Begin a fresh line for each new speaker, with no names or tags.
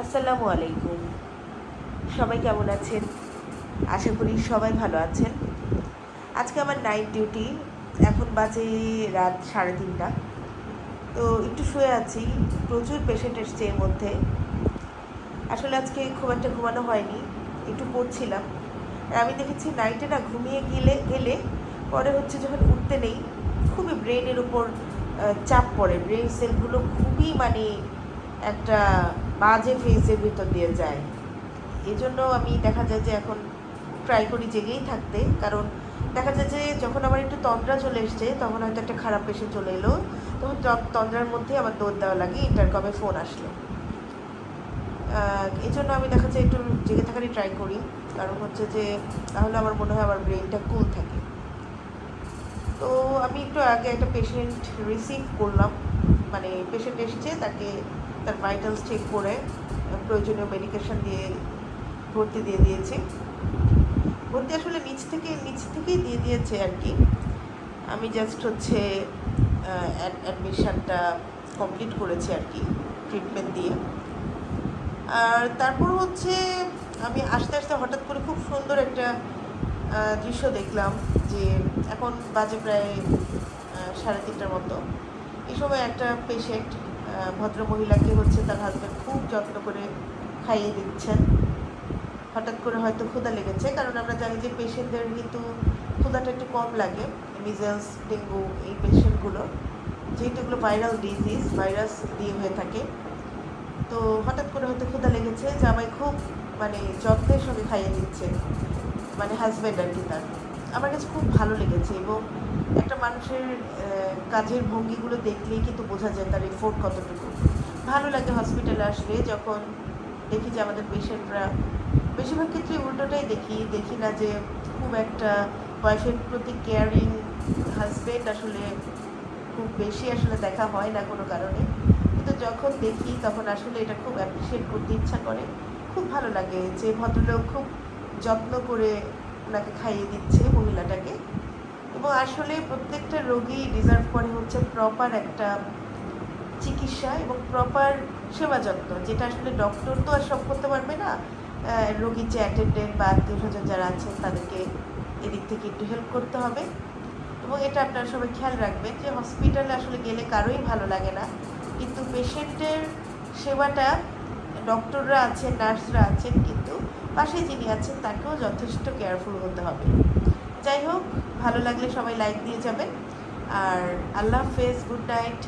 আসসালামু আলাইকুম। সবাই কেমন আছেন? আশা করি সবাই ভালো আছেন। আজকে আমার নাইট ডিউটি। এখন বাজে রাত 3:30। তো একটু শুয়ে আছি। প্রচুর পেশেন্ট এসছে এর মধ্যে। আসলে আজকে খুব একটা ঘুমানো হয়নি, একটু পড়ছিলাম। আর আমি দেখেছি নাইটে না ঘুমিয়ে গেলে গেলে পরে হচ্ছে যখন উঠতে নেই, খুবই ব্রেনের উপর চাপ পড়ে। ব্রেন সেলগুলো খুবই একটা বাজে ফেজের ভিতর দিয়ে যায়। এই জন্য আমি দেখা যায় যে এখন ট্রাই করি জেগেই থাকতে। কারণ দেখা যায় যে যখন আমার একটু তন্দ্রা চলে এসছে, তখন হয়তো একটা খারাপ পেশেন্ট চলে এলো, তখন তন্দ্রার মধ্যে আমার দৌড় দেওয়া লাগে, ইন্টারকমে ফোন আসলো। এই জন্য আমি দেখা যায় একটু জেগে থাকারই ট্রাই করি। কারণ হচ্ছে যে তাহলে আমার মনে হয় আমার ব্রেনটা কুল থাকে। তো আমি একটু আগে একটা পেশেন্ট রিসিভ করলাম। পেশেন্ট এসছে, তাকে তার ভাইটালস চেক করে প্রয়োজনীয় মেডিকেশন দিয়ে ভর্তি দিয়ে দিয়েছি। ভর্তি আসলে নিচ থেকেই দিয়ে দিয়েছে আর কি। আমি জাস্ট হচ্ছে অ্যাডমিশনটা কমপ্লিট করেছি আর কি, ট্রিটমেন্ট দিয়ে। আর তারপর হচ্ছে আমি আস্তে আস্তে হঠাৎ করে খুব সুন্দর একটা দৃশ্য দেখলাম যে এখন বাজে প্রায় 3:30টার মতো। এই সময় একটা পেশেন্ট, ভদ্র মহিলাকে হচ্ছে তার হাজব্যান্ড খুব যত্ন করে খাইয়ে দিচ্ছেন। হঠাৎ করে হয়তো ক্ষুধা লেগেছে, কারণ আমরা জানি যে পেশেন্টদের কিন্তু ক্ষুধাটা একটু কম লাগে। মিজেলস, ডেঙ্গু এই পেশেন্টগুলো, যেহেতু এগুলো ভাইরাল ডিজিজ, ভাইরাস দিয়ে হয়ে থাকে, তো হঠাৎ করে হয়তো ক্ষুধা লেগেছে, জামাই খুব যত্নের সঙ্গে খাইয়ে দিচ্ছে, হাজব্যান্ড আর কি তার। আমার কাছে খুব ভালো লেগেছে। এবং একটা মানুষের কাজের ভঙ্গিগুলো দেখলেই কিন্তু বোঝা যায় তার এফোর্ট কতটুকু। ভালো লাগে হসপিটালে আসলে, যখন দেখি যে আমাদের পেশেন্টরা, বেশিরভাগ ক্ষেত্রে উল্টোটাই দেখি না যে খুব একটা ওয়াইফের প্রতি কেয়ারিং হাজব্যান্ড আসলে খুব বেশি আসলে দেখা হয় না কোনো কারণে। কিন্তু যখন দেখি তখন আসলে এটা খুব অ্যাপ্রিসিয়েট করতে ইচ্ছা করে। খুব ভালো লাগে যে ভদ্রলোক খুব যত্ন করে ওনাকে খাইয়ে দিচ্ছে মহিলাটাকে। এবং আসলে প্রত্যেকটা রোগী ডিজার্ভ করে হচ্ছে প্রপার একটা চিকিৎসা এবং প্রপার সেবা যত্ন, যেটা আসলে ডক্টর তো আর সব করতে পারবে না। রোগীর যে অ্যাটেন্ডেন্ট বা আত্মীয় স্বজন যারা আছেন তাদেরকে এদিক থেকে একটু হেল্প করতে হবে। এবং এটা আপনারা সবাই খেয়াল রাখবেন যে হসপিটালে আসলে গেলে কারোই ভালো লাগে না, কিন্তু পেশেন্টের সেবাটা, ডক্টররা আছেন, নার্সরা আছেন, কিন্তু পাশে যিনি আছেন তাকেও যথেষ্ট কেয়ারফুল হতে হবে। যাই হোক, ভালো লাগলে সবাই লাইক দিয়ে যাবেন। আর আল্লাহ হাফেজ, গুড নাইট।